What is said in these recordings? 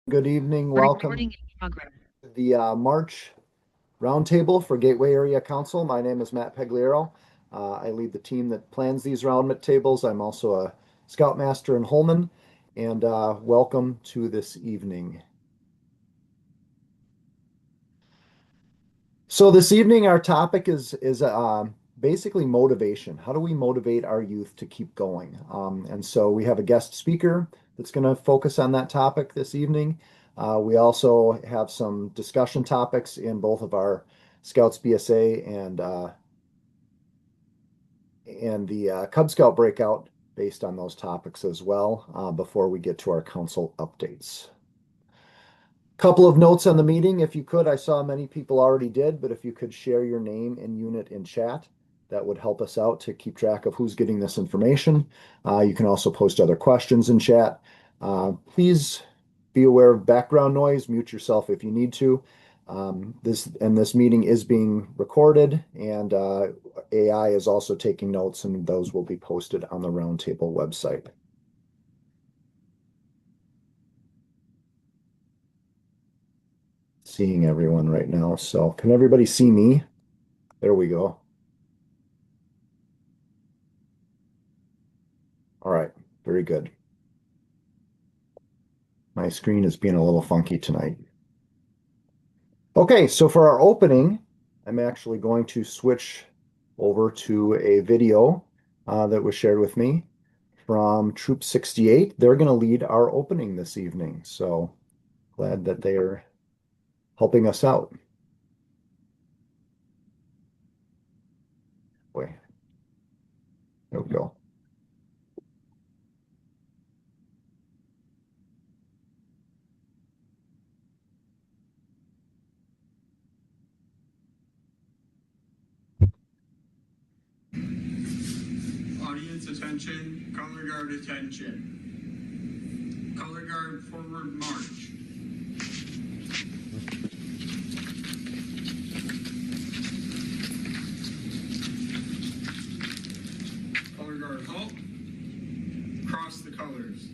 Good evening. Welcome Recording in progress. to the March Roundtable for Gateway Area Council. My name is Matt Pegliero. I lead the team that plans these round tables. I'm also a Scoutmaster in Holman, and welcome to this evening. So this evening, our topic is basically motivation. How do we motivate our youth to keep going? And so we have a guest speaker that's going to focus on that topic this evening. We also have some discussion topics in both of our Scouts BSA and the Cub Scout breakout based on those topics as well before we get to our council updates. Couple of notes on the meeting, if you could. I saw many people already did, but if you could share your name and unit in chat, that would help us out to keep track of who's getting this information. You can also post other questions in chat. Please be aware of background noise. Mute yourself if you need to. This meeting is being recorded, and AI is also taking notes, and those will be posted on the Roundtable website. Seeing everyone right now. So can everybody see me? There we go. All right, very good. My screen is being a little funky tonight. Okay, so for our opening, I'm actually going to switch over to a video that was shared with me from Troop 68. They're going to lead our opening this evening. So glad that they are helping us out. Boy, there we go. Audience attention, color guard attention. Color guard forward march. Color guard halt. Cross the colors.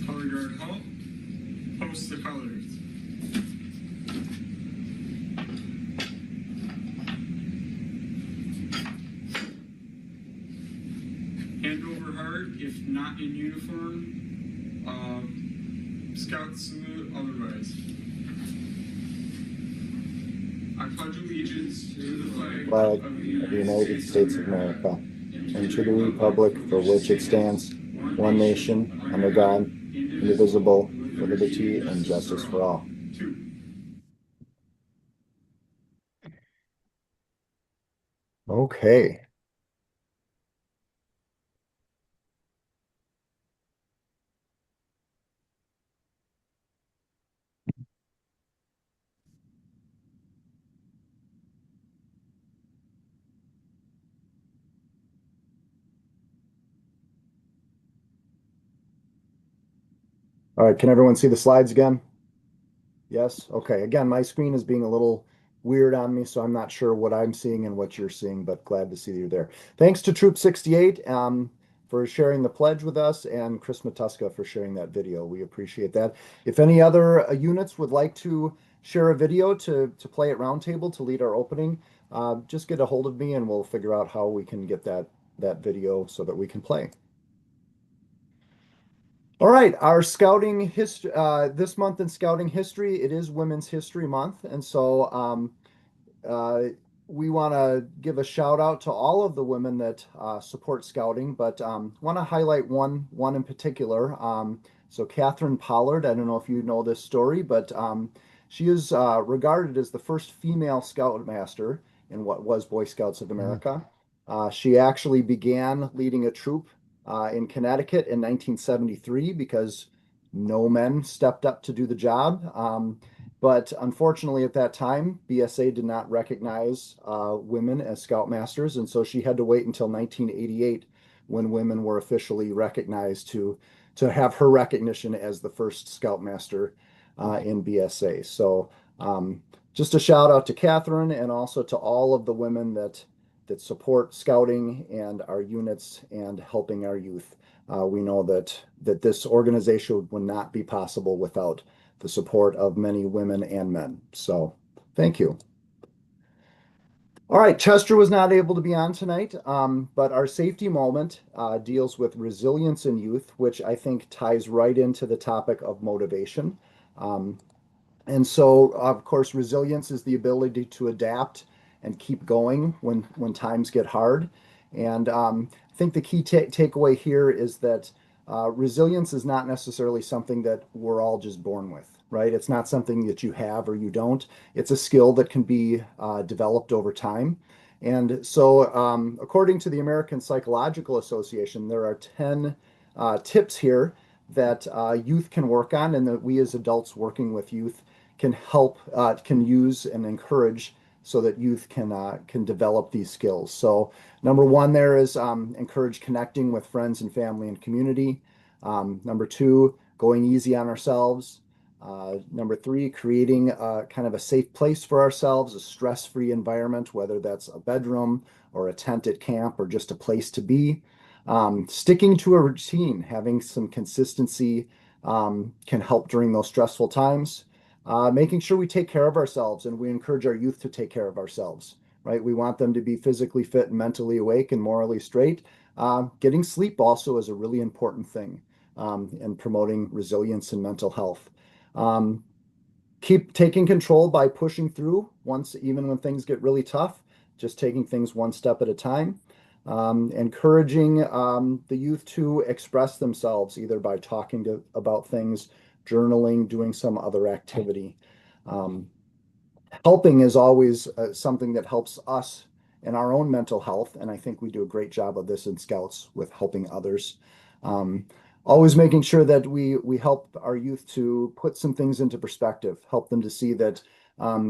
Color guard halt. Post the colors. Hand over heart if not in uniform. Scout salute otherwise. I pledge allegiance to the flag Flag of the of the United United States of States of America America and and to to the the republic republic for for which which it it stands, stands, one one nation, nation, under under God, God, indivisible, indivisible, with with liberty liberty and and justice justice for for all. all. Two. Okay. All right. Can everyone see the slides again? Yes. Okay. Again, my screen is being a little weird on me, so I'm not sure what I'm seeing and what you're seeing, but glad to see you there. Thanks to Troop 68 for sharing the pledge with us, and Chris Matuska for sharing that video. We appreciate that. If any other units would like to share a video to play at Roundtable to lead our opening, just get a hold of me and we'll figure out how we can get that video so that we can play. All right, our scouting history this month in scouting history, it is Women's History Month, and so uh, we want to give a shout out to all of the women that support scouting, but want to highlight one in particular. So Catherine Pollard, I don't know if you know this story, but she is regarded as the first female scoutmaster in what was Boy Scouts of America. She actually began leading a troop in Connecticut in 1973 because no men stepped up to do the job. But unfortunately, at that time, BSA did not recognize women as scoutmasters, and so she had to wait until 1988 when women were officially recognized to have her recognition as the first scoutmaster in BSA. So just a shout out to Catherine and also to all of the women that support scouting and our units and helping our youth. We know that this organization would not be possible without the support of many women and men. So thank you. All right, Chester was not able to be on tonight, but our safety moment deals with resilience in youth, which I think ties right into the topic of motivation. Um, and so, of course, resilience is the ability to adapt and keep going when times get hard. And I think the key takeaway here is that resilience is not necessarily something that we're all just born with, right? It's not something that you have or you don't. It's a skill that can be developed over time. And so, according to the American Psychological Association, there are 10 tips here that youth can work on, and that we as adults working with youth can help, can use and encourage so that youth can develop these skills. So number one there is encourage connecting with friends and family and community. Number two, going easy on ourselves. Number three, creating kind of a safe place for ourselves, a stress-free environment, whether that's a bedroom or a tent at camp or just a place to be. Sticking to a routine, having some consistency can help during those stressful times. Making sure we take care of ourselves and we encourage our youth to take care of ourselves, right? We want them to be physically fit and mentally awake and morally straight. Getting sleep also is a really important thing in promoting resilience and mental health. Um, Keep taking control by pushing through once, even when things get really tough, just taking things one step at a time. Encouraging the youth to express themselves either by about things, journaling, doing some other activity. Um, Helping is always something that helps us in our own mental health, and I think we do a great job of this in Scouts with helping others. Um, Always making sure that we help our youth to put some things into perspective, help them to see that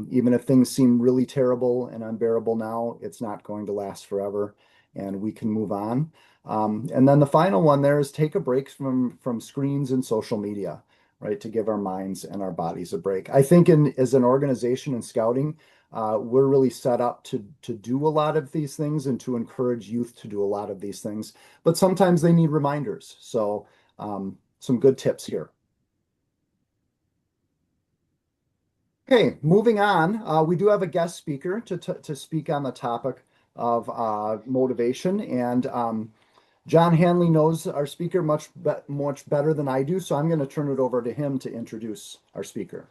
even if things seem really terrible and unbearable now, it's not going to last forever, and we can move on. And then the final one there is take a break from screens and social media, right, to give our minds and our bodies a break. I think as an organization in scouting, we're really set up to do a lot of these things and to encourage youth to do a lot of these things. But sometimes they need reminders. So some good tips here. Okay, moving on. We do have a guest speaker to speak on the topic of motivation, and John Hanley knows our speaker much better than I do, so I'm going to turn it over to him to introduce our speaker.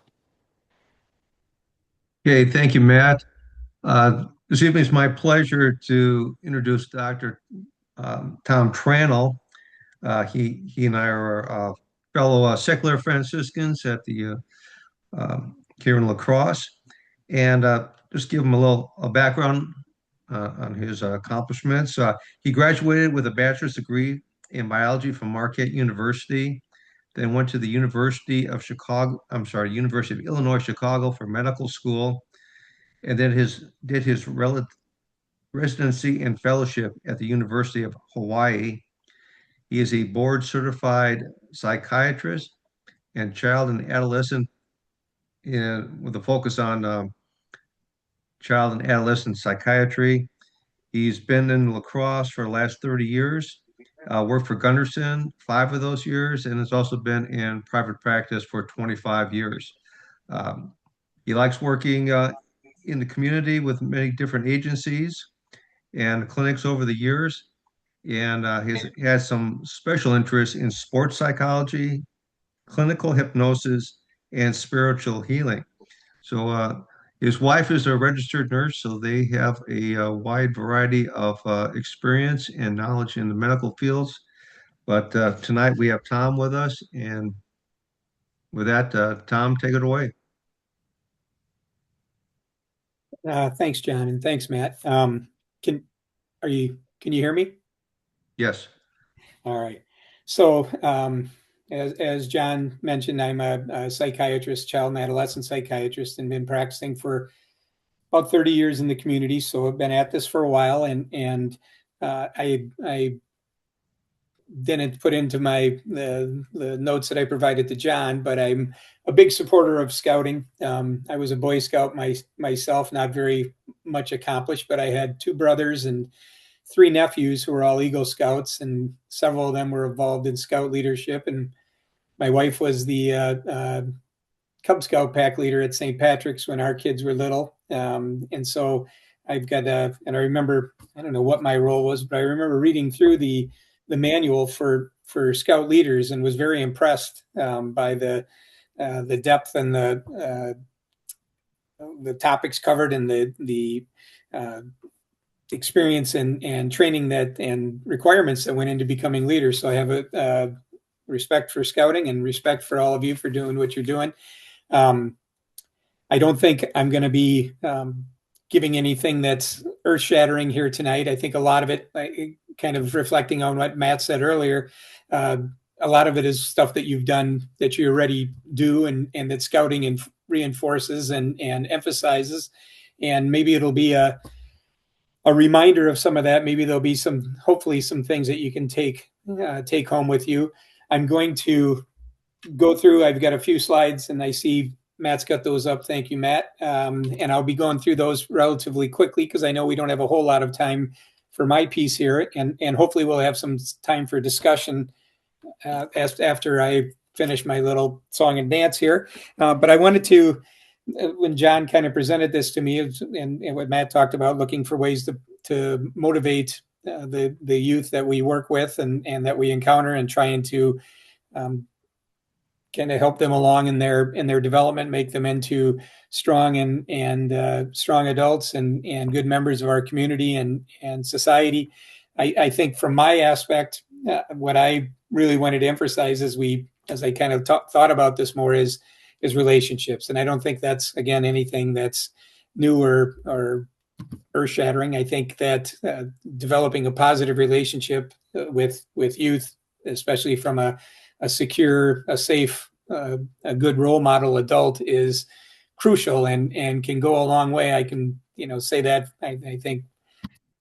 Okay, thank you, Matt. This evening it's my pleasure to introduce Dr. Tom Trannel. He and I are fellow secular Franciscans at the here in La Crosse, and just give him a background on his accomplishments. He graduated with a bachelor's degree in biology from Marquette University, then went to the University of Chicago, I'm sorry, University of Illinois, Chicago for medical school, and then did his residency and fellowship at the University of Hawaii. He is a board certified psychiatrist and child and adolescent with a focus on child and adolescent psychiatry. He's been in La Crosse for the last 30 years, worked for Gunderson 5 of those years, and has also been in private practice for 25 years. Um, he likes working in the community with many different agencies and clinics over the years, and he has some special interests in sports psychology, clinical hypnosis, and spiritual healing. So his wife is a registered nurse, so they have a wide variety of experience and knowledge in the medical fields. But tonight we have Tom with us, and with that, Tom, take it away. Thanks, John, and thanks, Matt. Can can you hear me? Yes. All right. So, as John mentioned, I'm a psychiatrist, child and adolescent psychiatrist, and been practicing for about 30 years in the community. So I've been at this for a while, and I didn't put into the notes that I provided to John, but I'm a big supporter of scouting. I was a Boy Scout myself, not very much accomplished, but I had 2 brothers and 3 nephews who were all Eagle Scouts, and several of them were involved in Scout leadership. And my wife was the Cub Scout pack leader at St. Patrick's when our kids were little. And so I've got and I remember, I don't know what my role was, but I remember reading through the manual for Scout leaders and was very impressed by the depth and the topics covered and the experience and training that and requirements that went into becoming leaders. So I have a respect for scouting and respect for all of you for doing what you're doing. I don't think I'm going to be giving anything that's earth shattering here tonight. I think a lot of it, kind of reflecting on what Matt said earlier, a lot of it is stuff that you've done that you already do and that scouting and reinforces and emphasizes. And maybe it'll be a reminder of some of that. Maybe there'll be hopefully some things that you can take home with you. I'm going to go through, I've got a few slides and I see Matt's got those up. Thank you, Matt. And I'll be going through those relatively quickly because I know we don't have a whole lot of time for my piece here. And hopefully we'll have some time for discussion after I finish my little song and dance here. But I wanted to, when John kind of presented this to me and what Matt talked about, looking for ways to motivate the youth that we work with and that we encounter and trying to kind of help them along in their development, make them into strong and strong adults and good members of our community and society. I think from my aspect, what I really wanted to emphasize as I kind of thought about this more is relationships. And I don't think that's, again, anything that's new or earth-shattering. I think that developing a positive relationship with youth, especially from a secure, a safe, a good role model adult, is crucial and can go a long way. I can, say that I think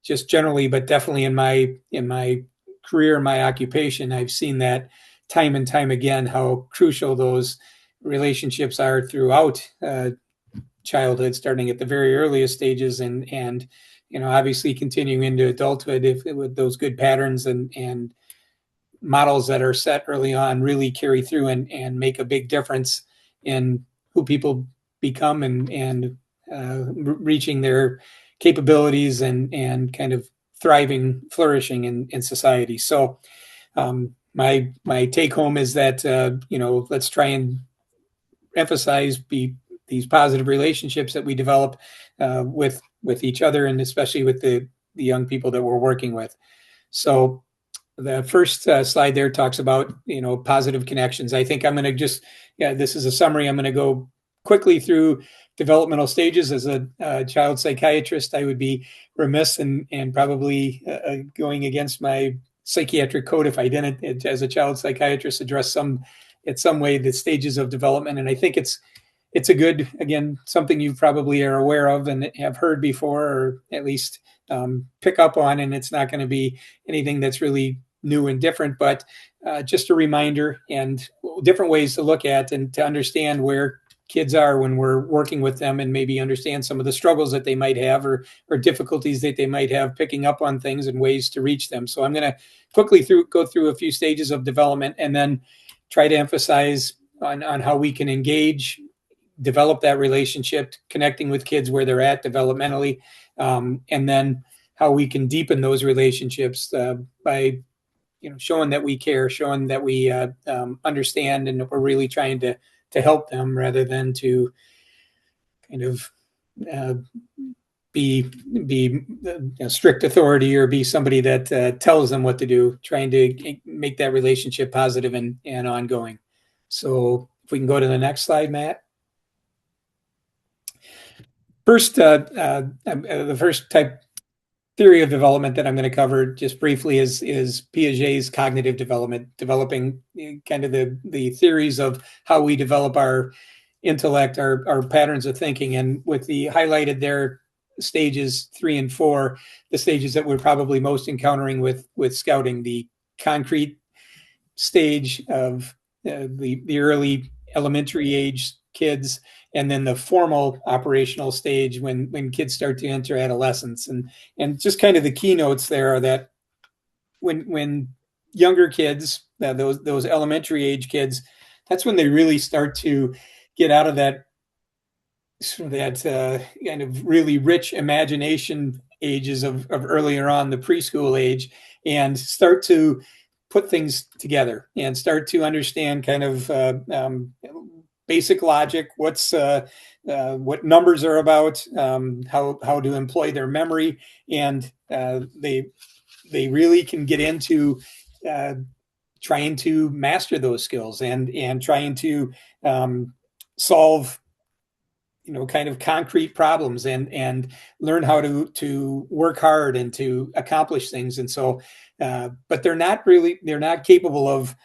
just generally, but definitely in my career, my occupation, I've seen that time and time again, how crucial those relationships are throughout childhood, starting at the very earliest stages and obviously continuing into adulthood with those good patterns and models that are set early on really carry through and make a big difference in who people become and reaching their capabilities and kind of thriving, flourishing in society. So my take home is that, let's try and emphasize these positive relationships that we develop with each other and especially with the young people that we're working with. So the first slide there talks about, positive connections. I think I'm going to this is a summary. I'm going to go quickly through developmental stages. As a child psychiatrist, I would be remiss and probably going against my psychiatric code if I didn't, as a child psychiatrist, address some way the stages of development. And I think it's a good, again, something you probably are aware of and have heard before, or at least pick up on. And it's not going to be anything that's really new and different, but just a reminder and different ways to look at and to understand where kids are when we're working with them and maybe understand some of the struggles that they might have or difficulties that they might have picking up on things and ways to reach them. So I'm going to quickly go through a few stages of development and then try to emphasize on how we can engage, develop that relationship, connecting with kids where they're at developmentally, and then how we can deepen those relationships by showing that we care, showing that we understand and that we're really trying to help them rather than to kind of be strict authority or be somebody that tells them what to do, trying to make that relationship positive and ongoing. So if we can go to the next slide, Matt. First, the first type theory of development that I'm going to cover just briefly is Piaget's cognitive development, developing kind of the theories of how we develop our intellect, our patterns of thinking. And with the highlighted there stages 3 and 4, the stages that we're probably most encountering with scouting, the concrete stage of the early elementary age kids, and then the formal operational stage when kids start to enter adolescence. And just kind of the keynotes there are that when younger kids, those elementary age kids, that's when they really start to get out of that kind of really rich imagination ages of earlier on, the preschool age, and start to put things together and start to understand kind of basic logic, what numbers are about, how to employ their memory, and they really can get into trying to master those skills and trying to solve kind of concrete problems and learn how to work hard and to accomplish things. And so, but they're not capable of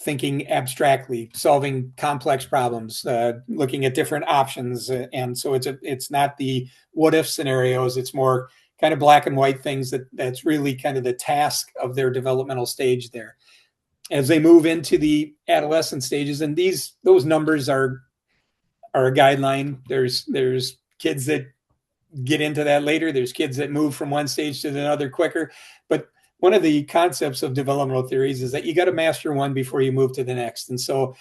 thinking abstractly, solving complex problems, looking at different options. And so it's not the what if scenarios. It's more kind of black and white things that's really kind of the task of their developmental stage there. As they move into the adolescent stages, and those numbers are a guideline. There's kids that get into that later. There's kids that move from one stage to another quicker. But one of the concepts of developmental theories is that you got to master one before you move to the next. And so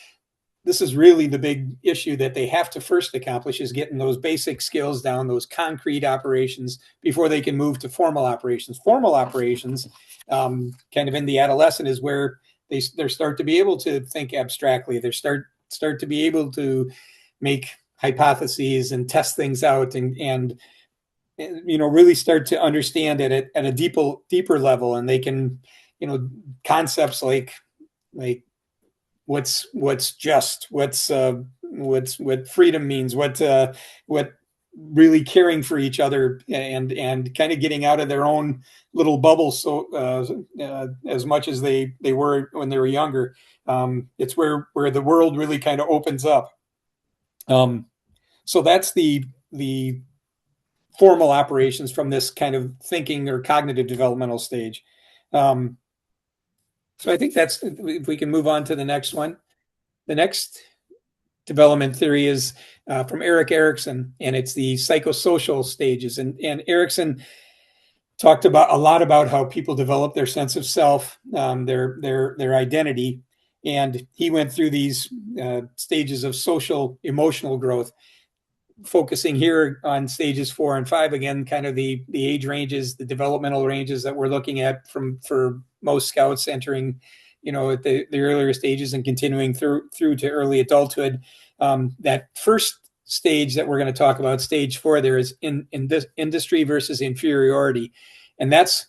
this is really the big issue that they have to first accomplish, is getting those basic skills down, those concrete operations, before they can move to formal operations. Formal operations, kind of in the adolescent, is where they start to be able to think abstractly. They start to be able to make hypotheses and test things out and really start to understand it at a deeper level. And they can, concepts like what's just, what freedom means, what really caring for each other, and kind of getting out of their own little bubble. So as much as they were when they were younger, it's where the world really kind of opens up. So that's the formal operations from this kind of thinking or cognitive developmental stage. So I think that's, if we can move on to the next one. The next development theory is from Erik Erikson, and it's the psychosocial stages. And Erikson talked a lot about how people develop their sense of self, their identity. And he went through these stages of social emotional growth, focusing here on stages 4 and 5, again, kind of the age ranges, the developmental ranges that we're looking at for most scouts entering, at the earlier stages and continuing through to early adulthood. That first stage that we're going to talk about, stage 4, there is in this industry versus inferiority. And that's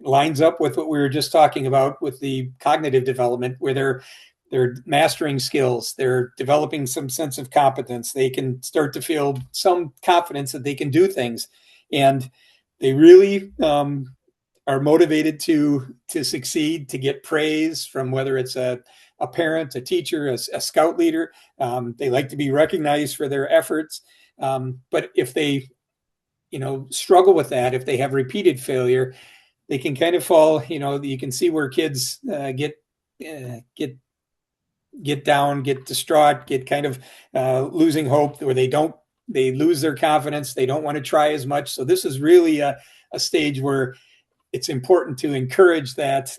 lines up with what we were just talking about with the cognitive development, where they're mastering skills, they're developing some sense of competence, they can start to feel some confidence that they can do things, and they really are motivated to succeed, to get praise from whether it's a parent, a teacher, a scout leader. They like to be recognized for their efforts. But if they, struggle with that, if they have repeated failure, they can kind of fall, you can see where kids get down, get distraught, get kind of losing hope, or they lose their confidence. They don't want to try as much. So this is really a stage where it's important to encourage that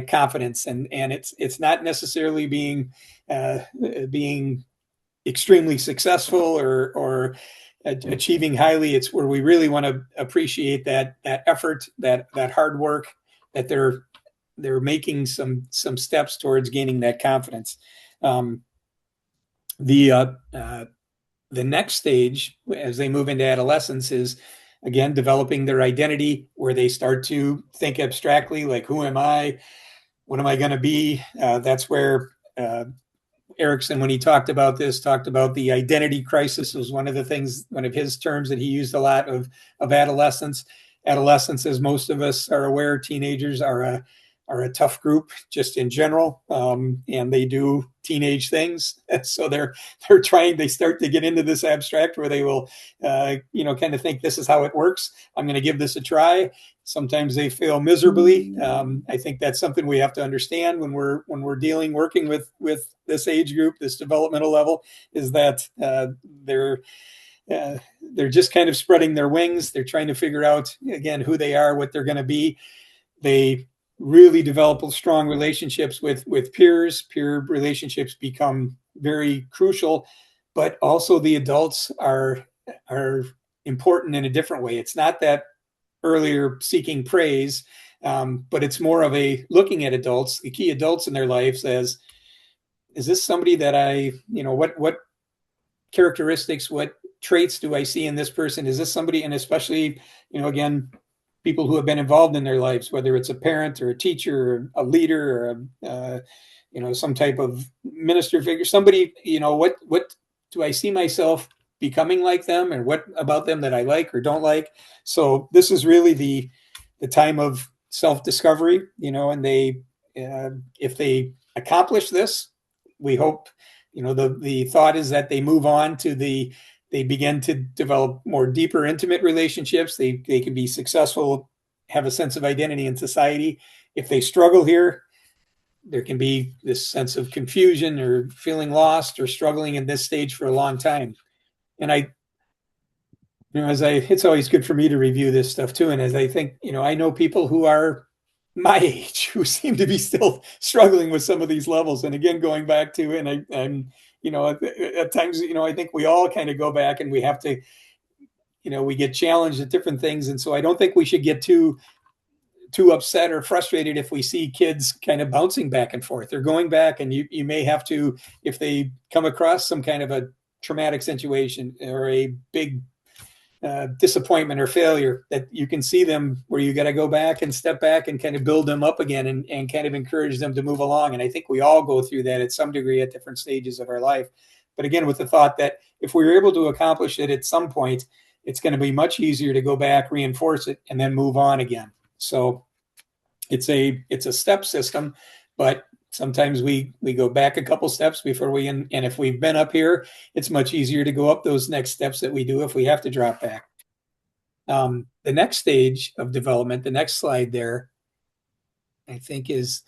confidence, and it's not necessarily being extremely successful or achieving highly. It's where we really want to appreciate that effort, that hard work, that they're making some steps towards gaining that confidence. The next stage, as they move into adolescence, is again developing their identity, where they start to think abstractly, like, who am I? What am I going to be? That's where Erikson, when he talked about the identity crisis, was one of his terms that he used a lot of adolescence. Adolescence, as most of us are aware, teenagers are a tough group just in general, and they do teenage things. So they start to get into this abstract where they will, kind of think this is how it works. I'm going to give this a try. Sometimes they fail miserably. I think that's something we have to understand when we're working with this age group, this developmental level, is that they're just kind of spreading their wings. They're trying to figure out, again, who they are, what they're going to be. They really develop strong relationships with peers. Peer relationships become very crucial, but also the adults are important in a different way. It's not that earlier seeking praise, but it's more of a looking at adults, the key adults in their lives, as, is this somebody that what characteristics, what traits do I see in this person? Is this somebody, and especially, again, people who have been involved in their lives, whether it's a parent or a teacher or a leader or some type of minister figure, somebody, what do I see myself becoming like them, and what about them that I like or don't like? So this is really the time of self-discovery, and they, if they accomplish this, we hope, the thought is that they move on to they begin to develop more deeper, intimate relationships. They can be successful, have a sense of identity in society. If they struggle here, there can be this sense of confusion or feeling lost or struggling in this stage for a long time. And it's always good for me to review this stuff too. And as I think, I know people who are my age who seem to be still struggling with some of these levels. And again, going back to, and I'm, at times, I think we all kind of go back and we have to, we get challenged at different things. And so I don't think we should get too upset or frustrated if we see kids kind of bouncing back and forth. They're going back, and you may have to, if they come across some kind of a traumatic situation or a big disappointment or failure, that you can see them where you got to go back and step back and kind of build them up again and kind of encourage them to move along. And I think we all go through that at some degree at different stages of our life. But again, with the thought that if we were able to accomplish it at some point, it's going to be much easier to go back, reinforce it, and then move on again. So it's a step system, but sometimes we go back a couple steps before and if we've been up here, it's much easier to go up those next steps that we do if we have to drop back. The next stage of development, the next slide there, I think is,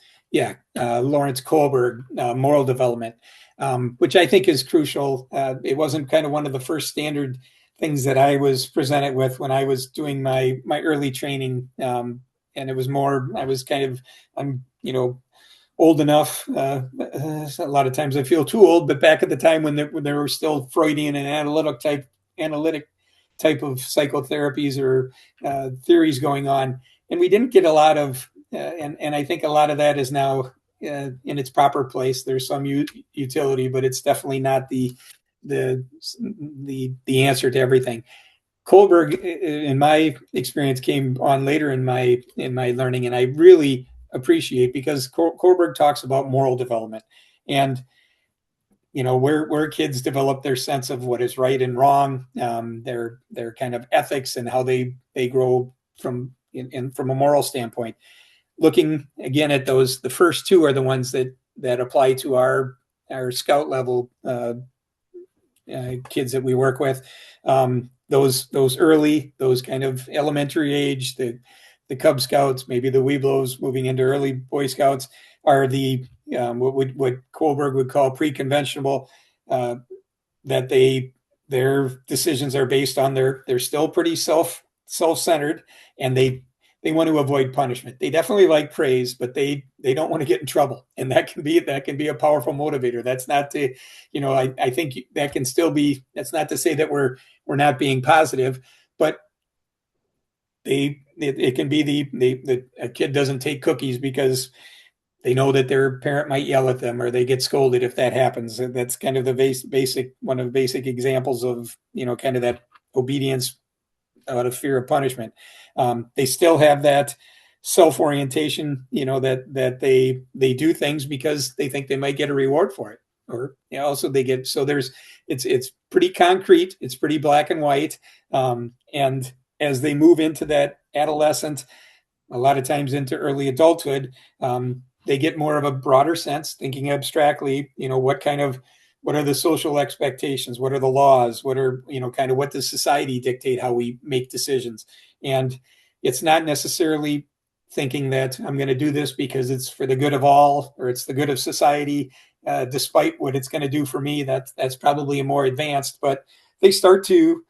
Lawrence Kohlberg, moral development, which I think is crucial. It wasn't kind of one of the first standard things that I was presented with when I was doing my early training. And it was more, I'm old enough. A lot of times I feel too old, but back at the time when there were still Freudian and analytic type of psychotherapies or theories going on, and we didn't get a lot of, and I think a lot of that is now in its proper place. There's some utility, but it's definitely not the answer to everything. Kohlberg, in my experience, came on later in my learning, and I really appreciate, because Kohlberg talks about moral development and where kids develop their sense of what is right and wrong, their kind of ethics and how they grow from a moral standpoint. Looking again at those, the first two are the ones that apply to our scout level kids that we work with. Those early, those kind of elementary age, the Cub Scouts, maybe the Webelos moving into early Boy Scouts, are the what Kohlberg would call pre-conventional. That their decisions are based on they're still pretty self-centered, and they want to avoid punishment. They definitely like praise, but they don't want to get in trouble, and that can be a powerful motivator. That's not to, I think that can still be. That's not to say that we're not being positive, but it can be a kid doesn't take cookies because they know that their parent might yell at them, or they get scolded if that happens. That's kind of the one of the basic examples of, kind of that obedience out of fear of punishment. They still have that self-orientation, that they do things because they think they might get a reward for it, or also they get, so it's pretty concrete, it's pretty black and white. And as they move into that adolescent, a lot of times into early adulthood, they get more of a broader sense, thinking abstractly, what are the social expectations? What are the laws? What are, kind of what does society dictate how we make decisions? And it's not necessarily thinking that I'm going to do this because it's for the good of all, or it's the good of society, despite what it's going to do for me. That's probably a more advanced, but they start to,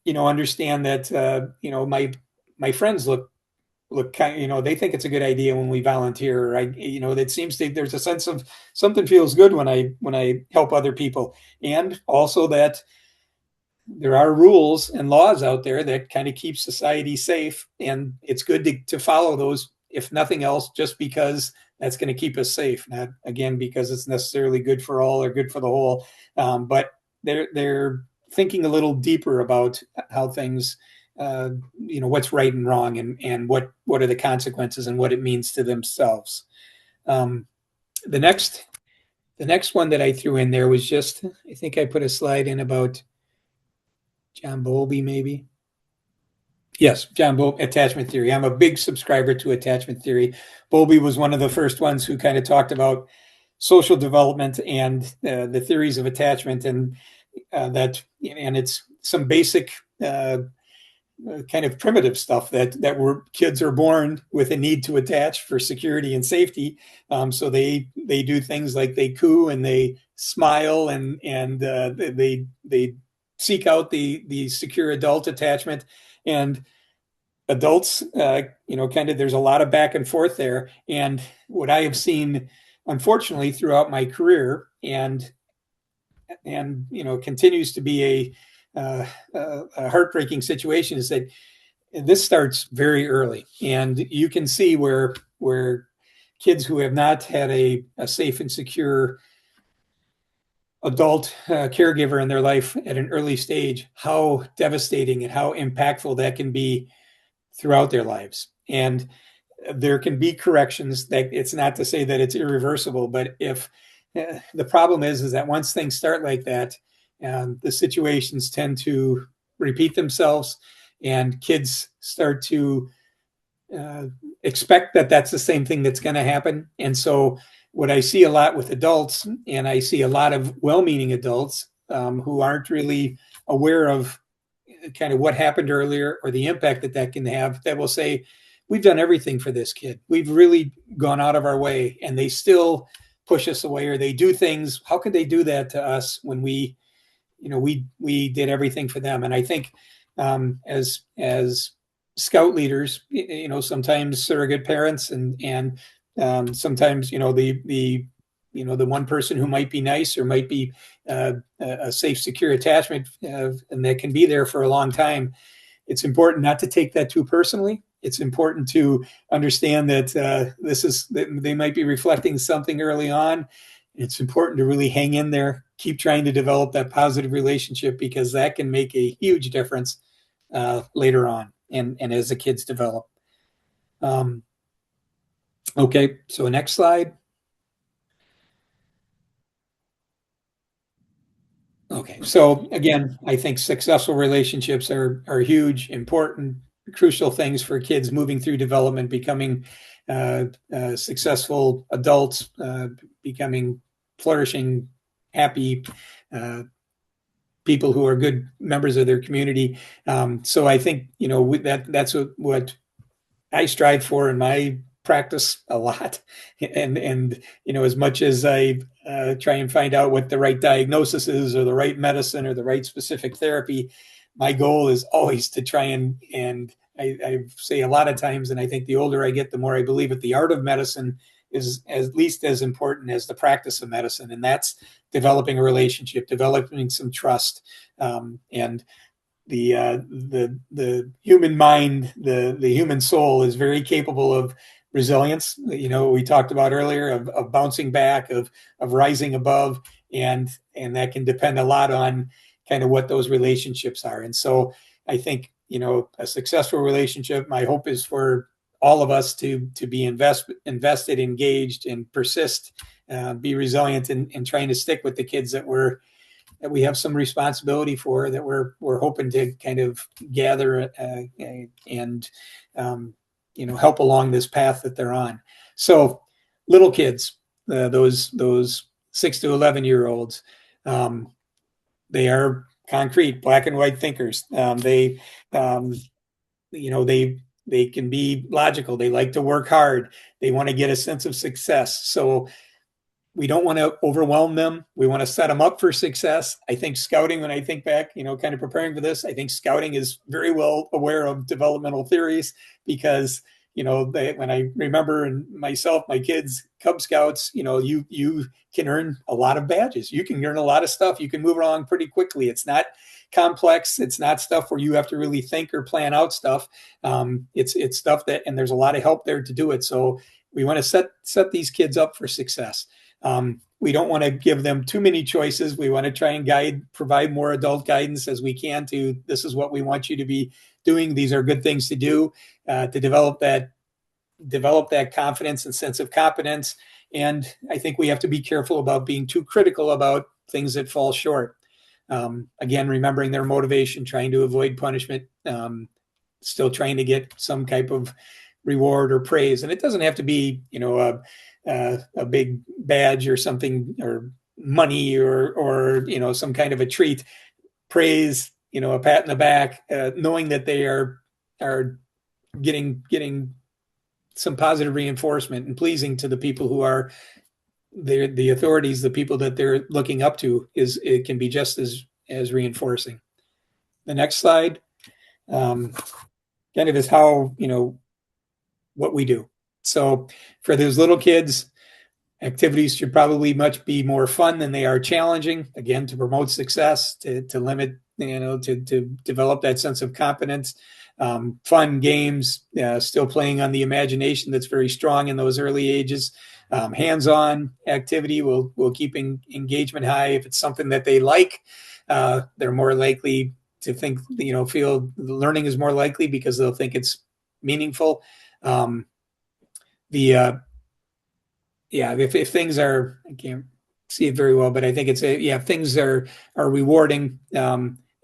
understand that, my friends look kind of, they think it's a good idea when we volunteer. That seems to, there's a sense of something feels good when I help other people. And also that there are rules and laws out there that kind of keep society safe. And it's good to follow those, if nothing else, just because that's going to keep us safe. Not again, because it's necessarily good for all or good for the whole. But they're thinking a little deeper about how things, what's right and wrong, and what are the consequences and what it means to themselves. The next one that I threw in there was just, I think I put a slide in about John Bowlby, maybe. Yes, John Bowlby, attachment theory. I'm a big subscriber to attachment theory. Bowlby was one of the first ones who kind of talked about social development and the theories of attachment, and it's some basic kind of primitive stuff that where kids are born with a need to attach for security and safety. So they do things like they coo and they smile and they seek out the secure adult attachment. And adults, kind of, there's a lot of back and forth there. And what I have seen, unfortunately, throughout my career, and continues to be a heartbreaking situation, is that this starts very early, and you can see where kids who have not had a safe and secure adult caregiver in their life at an early stage, how devastating and how impactful that can be throughout their lives. And there can be corrections. That it's not to say that it's irreversible, but if the problem is that once things start like that, the situations tend to repeat themselves, and kids start to expect that that's the same thing that's going to happen. And so what I see a lot with adults, and I see a lot of well-meaning adults who aren't really aware of kind of what happened earlier or the impact that can have, that will say, we've done everything for this kid. We've really gone out of our way, and they still push us away, or they do things. How could they do that to us when we did everything for them? And I think as scout leaders, sometimes surrogate parents and sometimes, the one person who might be nice or might be a safe, secure attachment, and that can be there for a long time. It's important not to take that too personally. It's important to understand that that they might be reflecting something early on. It's important to really hang in there, keep trying to develop that positive relationship, because that can make a huge difference later on and as the kids develop. Okay, so next slide. Okay, so again, I think successful relationships are huge, important, crucial things for kids moving through development, becoming successful adults, becoming flourishing, happy people who are good members of their community. So I think that's what I strive for in my practice a lot, and as much as I try and find out what the right diagnosis is, or the right medicine, or the right specific therapy, my goal is always to try and I say a lot of times, and I think the older I get, the more I believe it, the art of medicine is at least as important as the practice of medicine, and that's developing a relationship, developing some trust, and the human mind, the human soul is very capable of resilience. We talked about earlier of bouncing back, of rising above, and that can depend a lot on kind of what those relationships are. And so I think, a successful relationship, my hope is for all of us to be invested, engaged, and persist, be resilient, and trying to stick with the kids that we have some responsibility for, that we're hoping to kind of gather and help along this path that they're on. So little kids, those 6 to 11-year-olds, they are concrete, black and white thinkers. Um, they can be logical. They like to work hard. They want to get a sense of success. So we don't want to overwhelm them. We want to set them up for success. I think scouting, when I think back, kind of preparing for this, I think scouting is very well aware of developmental theories because, when I remember, and myself, my kids, Cub Scouts, you can earn a lot of badges. You can earn a lot of stuff. You can move along pretty quickly. It's not complex. It's not stuff where you have to really think or plan out stuff. It's stuff that, and there's a lot of help there to do it. So we want to set these kids up for success. We don't want to give them too many choices. We want to try and provide more adult guidance as we can to, this is what we want you to be doing. These are good things to do, to develop that confidence and sense of competence. And I think we have to be careful about being too critical about things that fall short. Again, remembering their motivation, trying to avoid punishment, still trying to get some type of reward or praise. And it doesn't have to be, a big badge or something, or money, or some kind of a treat. Praise, a pat in the back, knowing that they are getting some positive reinforcement and pleasing to the people who are the authorities, the people that they're looking up to, it can be just as reinforcing. The next slide kind of is how, what we do. So for those little kids, activities should probably be more fun than they are challenging, again, to promote success, to limit, to develop that sense of competence. Fun games, still playing on the imagination that's very strong in those early ages. Hands-on activity will keep engagement high. If it's something that they like, they're more likely to think, feel learning is more likely because they'll think it's meaningful. If things are, I can't see it very well, but I think if things are rewarding,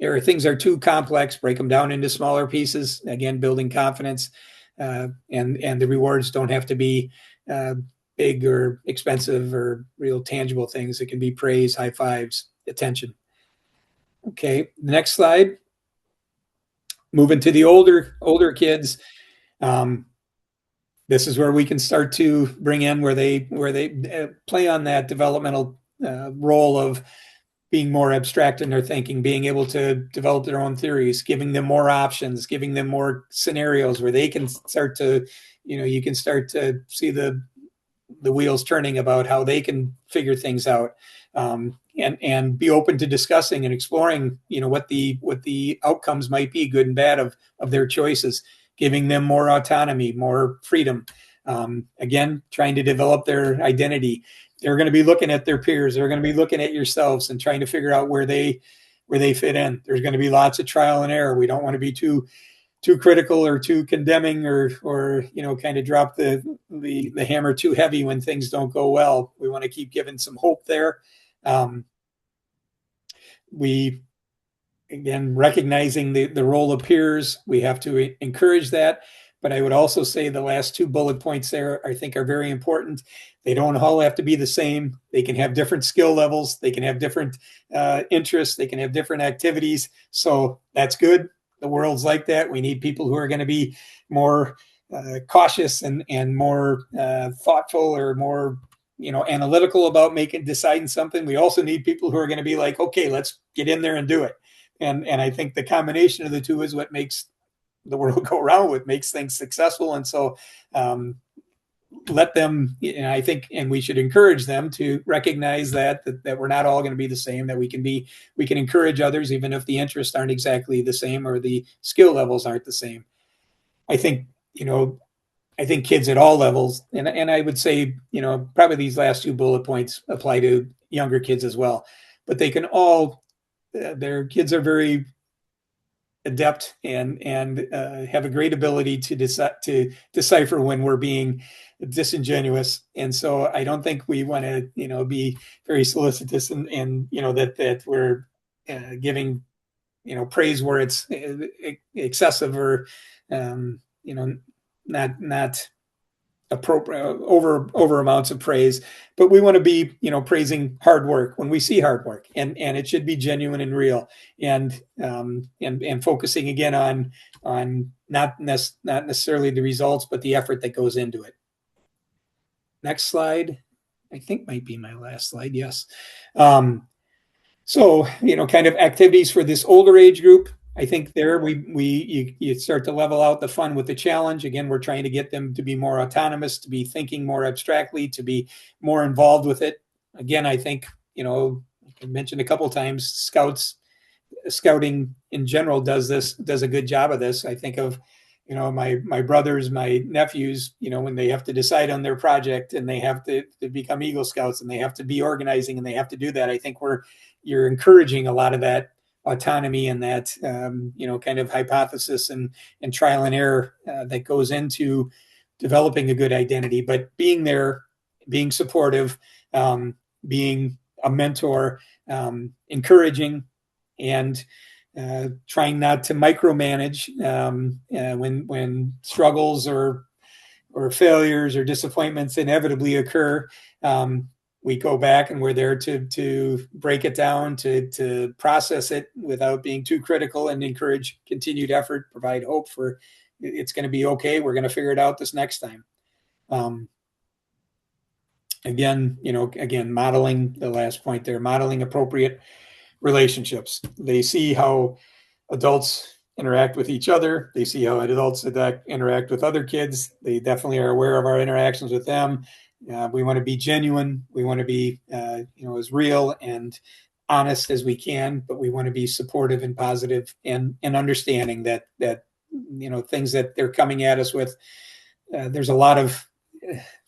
or things are too complex, break them down into smaller pieces, again, building confidence, and the rewards don't have to be big or expensive or real tangible things. It can be praise, high fives, attention. Okay, the next slide. Moving to the older kids. This is where we can start to bring in where they play on that developmental role of being more abstract in their thinking, being able to develop their own theories, giving them more options, giving them more scenarios where they can start to, you can start to see the wheels turning about how they can figure things out, and be open to discussing and exploring, what the outcomes might be, good and bad, of their choices, giving them more autonomy, more freedom. Again, trying to develop their identity. They're going to be looking at their peers. They're going to be looking at yourselves and trying to figure out where they fit in. There's going to be lots of trial and error. We don't want to be too critical or too condemning, or kind of drop the hammer too heavy when things don't go well. We want to keep giving some hope there. We, again, recognizing the role of peers, we have to encourage that. But I would also say the last 2 bullet points there, I think, are very important. They don't all have to be the same. They can have different skill levels. They can have different interests. They can have different activities. So that's good. The world's like that. We need people who are going to be more cautious and more thoughtful, or more analytical about deciding something. We also need people who are going to be like, okay, let's get in there and do it. And I think the combination of the two is what makes the world go round, what makes things successful. And so let them, I think, and we should encourage them to recognize that we're not all going to be the same, that we can encourage others, even if the interests aren't exactly the same or the skill levels aren't the same. I think, kids at all levels, and I would say, probably these last 2 bullet points apply to younger kids as well, but they can all, their kids are very adept and have a great ability to decipher when we're being disingenuous. And so I don't think we want to, be very solicitous and that we're giving, praise where it's excessive, or, not appropriate over amounts of praise, but we want to be, praising hard work when we see hard work, and it should be genuine and real, and focusing again on not necessarily the results, but the effort that goes into it. Next slide, I think might be my last slide. Yes. So, kind of activities for this older age group. I think there you start to level out the fun with the challenge. Again, we're trying to get them to be more autonomous, to be thinking more abstractly, to be more involved with it. Again, I think, I mentioned a couple of times, scouting in general does a good job of this. I think of, my brothers, my nephews, when they have to decide on their project and they have to become Eagle Scouts and they have to be organizing and they have to do that. I think you're encouraging a lot of that autonomy and that, kind of hypothesis and trial and error that goes into developing a good identity, but being there, being supportive, being a mentor, encouraging, and trying not to micromanage when struggles or failures or disappointments inevitably occur. We go back and we're there to break it down, to process it without being too critical, and encourage continued effort, provide hope for it's going to be okay. We're going to figure it out this next time. Again, modeling the last point there, modeling appropriate relationships. They see how adults interact with each other. They see how adults interact with other kids. They definitely are aware of our interactions with them. We want to be genuine. We want to be, as real and honest as we can, but we want to be supportive and positive and understanding that things that they're coming at us with. There's a lot of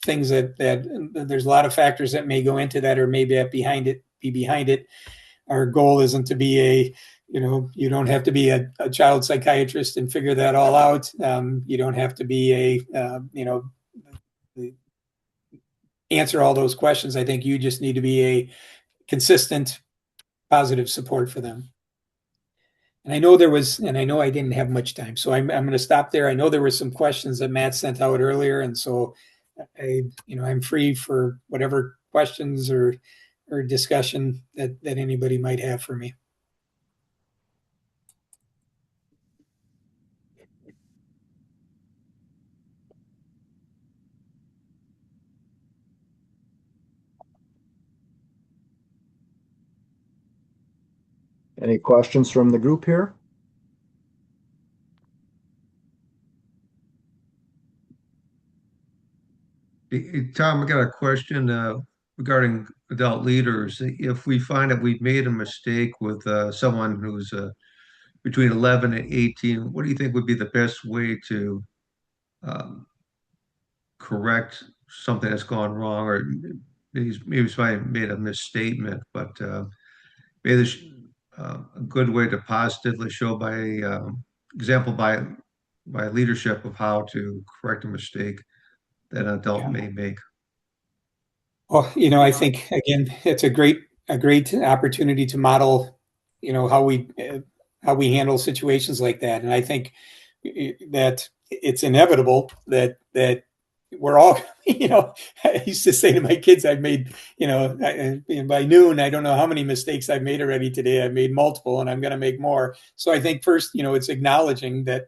things that there's a lot of factors that may go into that, or maybe be behind it. Our goal isn't to be you don't have to be a child psychiatrist and figure that all out. You don't have to be answer all those questions. I think you just need to be a consistent, positive support for them. And I know I didn't have much time, so I'm going to stop there. I know there were some questions that Matt sent out earlier, and so I'm free for whatever questions or discussion that anybody might have for me. Any questions from the group here? Tom, I got a question regarding adult leaders. If we find that we've made a mistake with someone who's between 11 and 18, what do you think would be the best way to um, correct something that's gone wrong, or maybe somebody made a misstatement, but maybe there's a good way to positively show by example, by leadership of how to correct a mistake that an adult may make. Well, I think again, it's a great opportunity to model, how we handle situations like that. And I think that it's inevitable that we're all, I used to say to my kids, I've made, by noon, I don't know how many mistakes I've made already today. I've made multiple, and I'm going to make more. So I think first, it's acknowledging that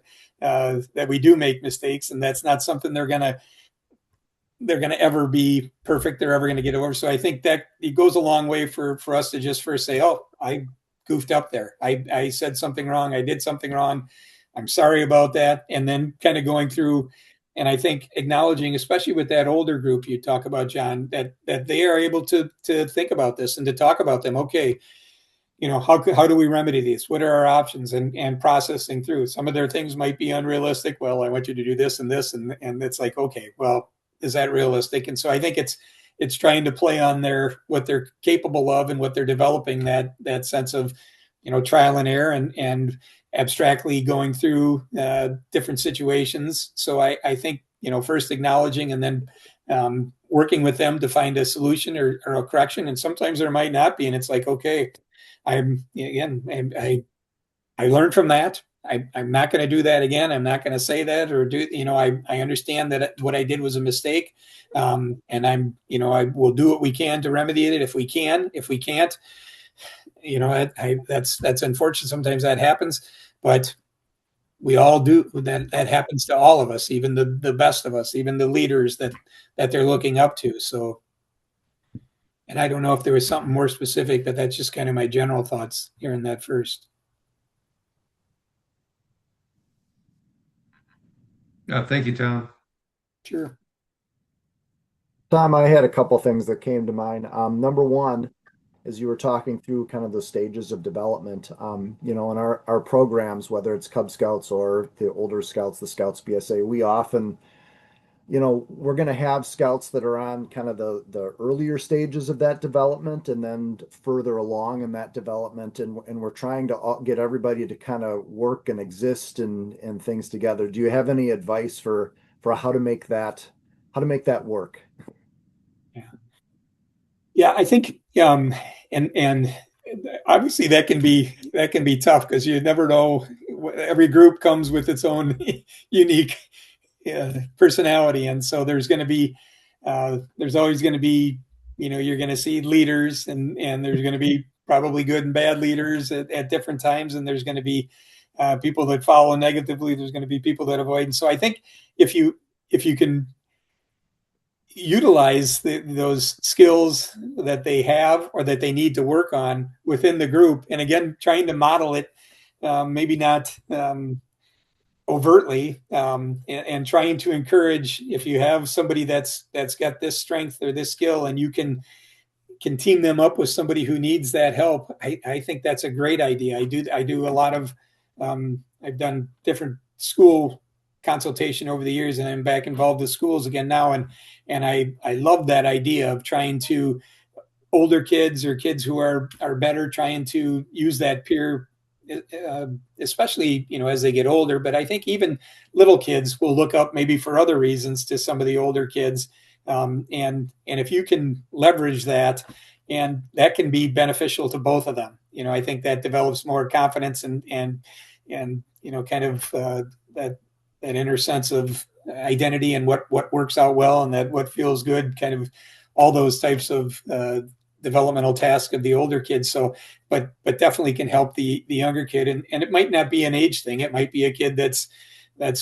we do make mistakes, and that's not something they're going to ever be perfect. They're ever going to get over. So I think that it goes a long way for us to just first say, oh, I goofed up there. I said something wrong. I did something wrong. I'm sorry about that. And then kind of going through, and I think acknowledging, especially with that older group you talk about, John, that they are able to think about this and to talk about them. Okay, how do we remedy these? What are our options? And processing through. Some of their things might be unrealistic. Well, I want you to do this and this, and it's like, okay, well, is that realistic? And so I think it's trying to play on what they're capable of and what they're developing, that sense of, trial and error and abstractly going through different situations. So I think, first acknowledging and then working with them to find a solution or a correction. And sometimes there might not be. And it's like, okay, I learned from that. I'm not going to do that again. I'm not going to say that or do, I understand that what I did was a mistake. And I will do what we can to remedy it if we can. If we can't, that's unfortunate. Sometimes that happens, but we all do that. That happens to all of us, even the best of us, even the leaders that they're looking up to. So, and I don't know if there was something more specific, but that's just kind of my general thoughts hearing that first. Thank you, Tom. Sure. Tom, I had a couple things that came to mind. Number one, as you were talking through kind of the stages of development, in our programs, whether it's Cub Scouts or the older Scouts, the Scouts BSA, we often, we're going to have Scouts that are on kind of the earlier stages of that development and then further along in that development. And we're trying to get everybody to kind of work and exist and things together. Do you have any advice for how to make that work? Yeah. Yeah, I think, and obviously that can be tough because you never know. Every group comes with its own unique personality, and so there's always going to be, you're going to see leaders, and there's going to be probably good and bad leaders at different times, and there's going to be people that follow negatively. There's going to be people that avoid, and so I think if you can utilize those skills that they have or that they need to work on within the group. And again, trying to model it, maybe not overtly, and trying to encourage if you have somebody that's got this strength or this skill, and you can team them up with somebody who needs that help. I think that's a great idea. I do a lot of I've done different school consultation over the years, and I'm back involved with schools again now, and I love that idea of trying to older kids or kids who are better, trying to use that peer, especially as they get older. But I think even little kids will look up maybe for other reasons to some of the older kids, and if you can leverage that, and that can be beneficial to both of them. I think that develops more confidence and kind of that inner sense of identity and what works out well and that what feels good, kind of all those types of developmental tasks of the older kids. So, but definitely can help the younger kid, and it might not be an age thing. It might be a kid that's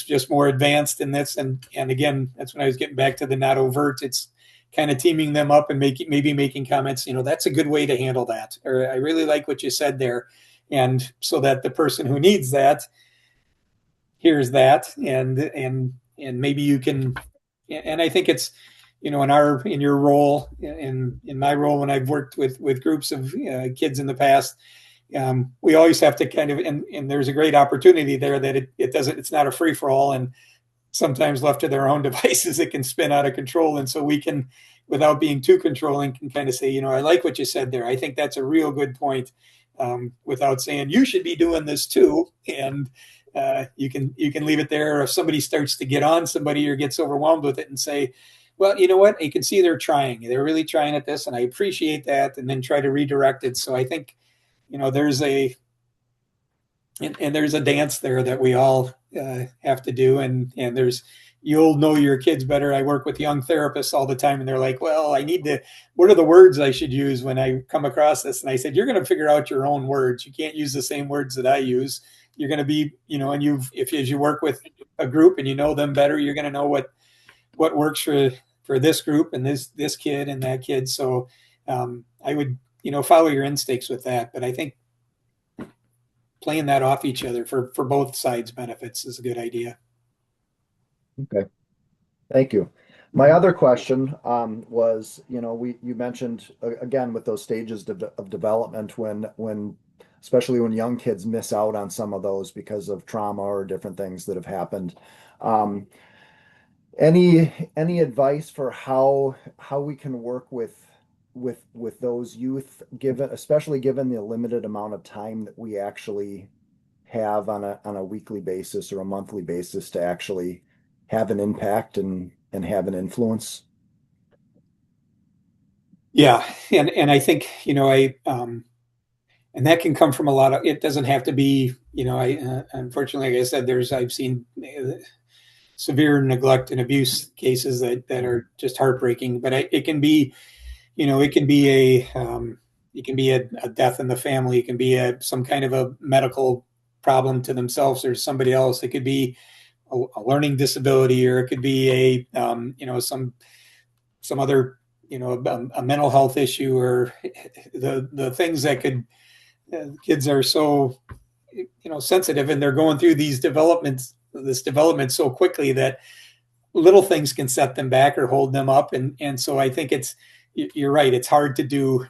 just more advanced in this. And again, that's when I was getting back to the not overt. It's kind of teaming them up and maybe making comments, that's a good way to handle that. Or I really like what you said there. And so that the person who needs that hears that, and maybe you can, and I think it's, in your role, in my role, when I've worked with groups of kids in the past, we always have to kind of, and there's a great opportunity there that it's not a free for all, and sometimes left to their own devices, it can spin out of control. And so we can, without being too controlling, can kind of say, I like what you said there. I think that's a real good point, without saying you should be doing this too. And you can leave it there. Or if somebody starts to get on somebody or gets overwhelmed with it, and say, well, you know what? You can see they're trying. They're really trying at this, and I appreciate that. And then try to redirect it. So I think, there's there's a dance there that we all have to do. And you'll know your kids better. I work with young therapists all the time, and they're like, well, what are the words I should use when I come across this? And I said, you're going to figure out your own words. You can't use the same words that I use. You're going to be, and as you work with a group and you know them better, you're going to know what works for this group and this kid and that kid. So I would, follow your instincts with that. But I think playing that off each other for both sides benefits is a good idea. Okay, thank you. My other question was, you mentioned again with those stages of development when especially when young kids miss out on some of those because of trauma or different things that have happened. Um, any advice for how we can work with those youth, especially given the limited amount of time that we actually have on a weekly basis or a monthly basis to actually have an impact and have an influence? Yeah. And I think, and that can come from a lot of. It doesn't have to be, I unfortunately, like I said, I've seen severe neglect and abuse cases that are just heartbreaking. But it can be, it can be it can be a death in the family. It can be some kind of a medical problem to themselves or somebody else. It could be a learning disability, or it could be some other, a mental health issue, or the things that could. Kids are so sensitive, and they're going through this development so quickly that little things can set them back or hold them up. And so I think you're right. It's hard to do.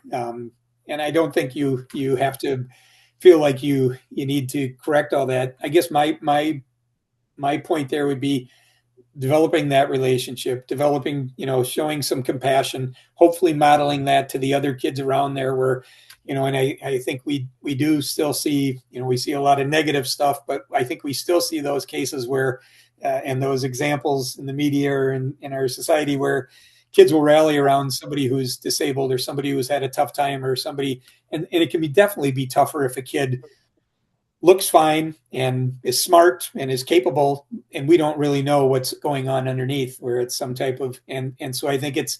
And I don't think you have to feel like you need to correct all that. I guess my point there would be developing that relationship, developing, showing some compassion, hopefully modeling that to the other kids around there where, and I think we do still see, we see a lot of negative stuff, but I think we still see those cases where, and those examples in the media or in our society where kids will rally around somebody who's disabled or somebody who's had a tough time or somebody, and it can definitely be tougher if a kid looks fine and is smart and is capable, and we don't really know what's going on underneath, where it's some type of. And so I think it's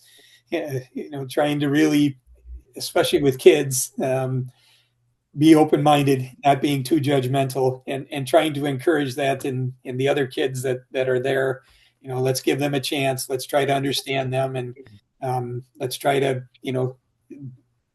trying to really, especially with kids, be open-minded, not being too judgmental, and trying to encourage that in the other kids that are there. Let's give them a chance, let's try to understand them, and let's try to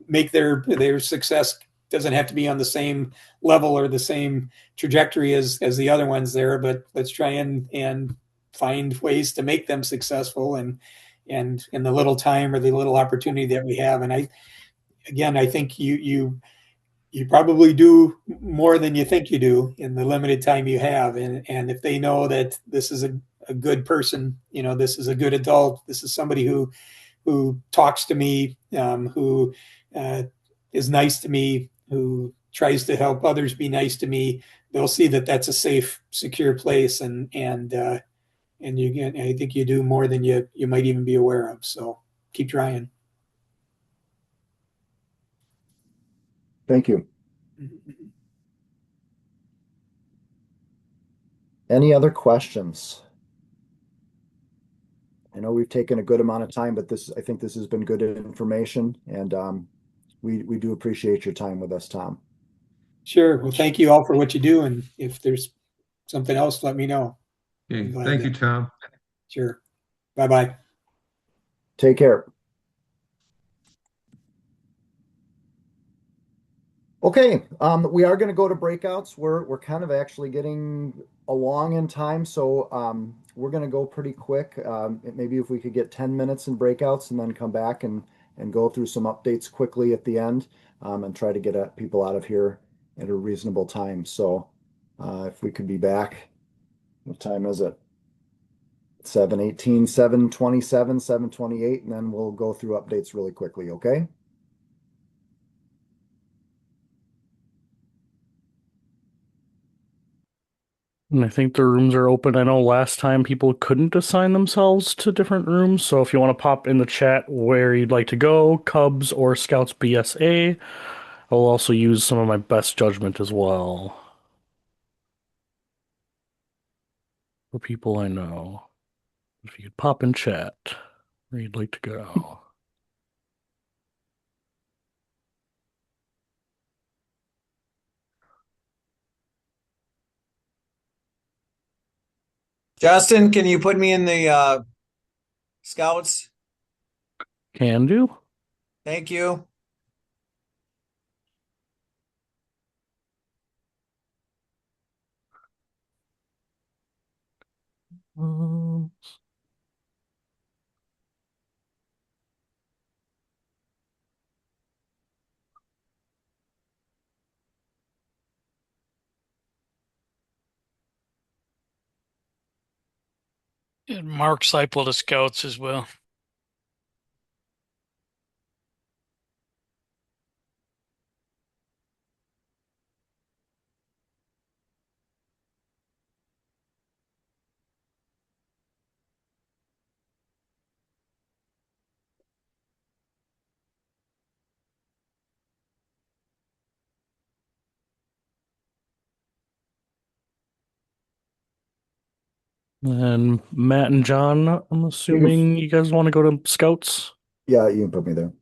make their success doesn't have to be on the same level or the same trajectory as the other ones there, but let's try and find ways to make them successful, and in the little time or the little opportunity that we have. And I think you probably do more than you think you do in the limited time you have. And if they know that this is a good person, this is a good adult, this is somebody who talks to me, who is nice to me, who tries to help others be nice to me, they'll see that that's a safe, secure place, and I think you do more than you might even be aware of. So keep trying. Thank you. Any other questions? I know we've taken a good amount of time, but I think this has been good information, and we do appreciate your time with us, Tom. Sure. Well, thank you all for what you do, and if there's something else, let me know. Okay, thank you, Tom. Sure. Bye-bye. Take care. Okay, we are going to go to breakouts. We're kind of actually getting along in time, so we're going to go pretty quick. Maybe if we could get 10 minutes in breakouts and then come back and go through some updates quickly at the end, and try to get people out of here at a reasonable time. So if we could be back, what time is it? 7:18, 7:27, 7:28, and then we'll go through updates really quickly, okay? And I think the rooms are open. I know last time people couldn't assign themselves to different rooms, so if you want to pop in the chat where you'd like to go, Cubs or Scouts BSA, I'll also use some of my best judgment as well for people I know. If you could pop in chat where you'd like to go. Justin, can you put me in the scouts? Can do. Thank you. Um, And Mark Seipel to Scouts as well. And Matt and John, I'm assuming you guys want to go to Scouts? Yeah, you can put me there.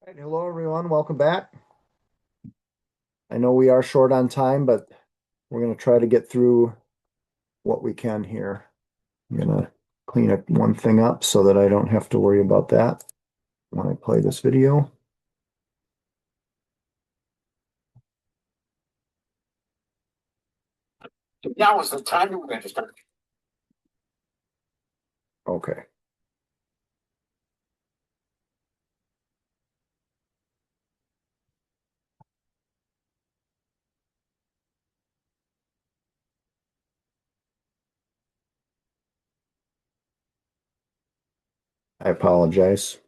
Right, hello, everyone. Welcome back. I know we are short on time, but we're going to try to get through what we can here. I'm going to clean up one thing up so that I don't have to worry about that when I play this video. Now is the time to register. Okay. I apologize.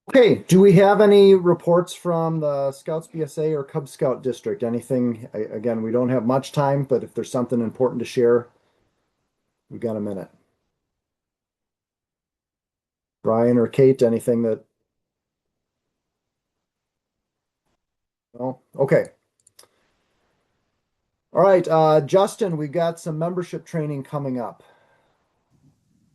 Okay, do we have any reports from the Scouts BSA or Cub Scout District? Anything? Again, we don't have much time, but if there's something important to share, we've got a minute. Brian or Kate, anything that? No? Okay. All right, Justin, we've got some membership training coming up.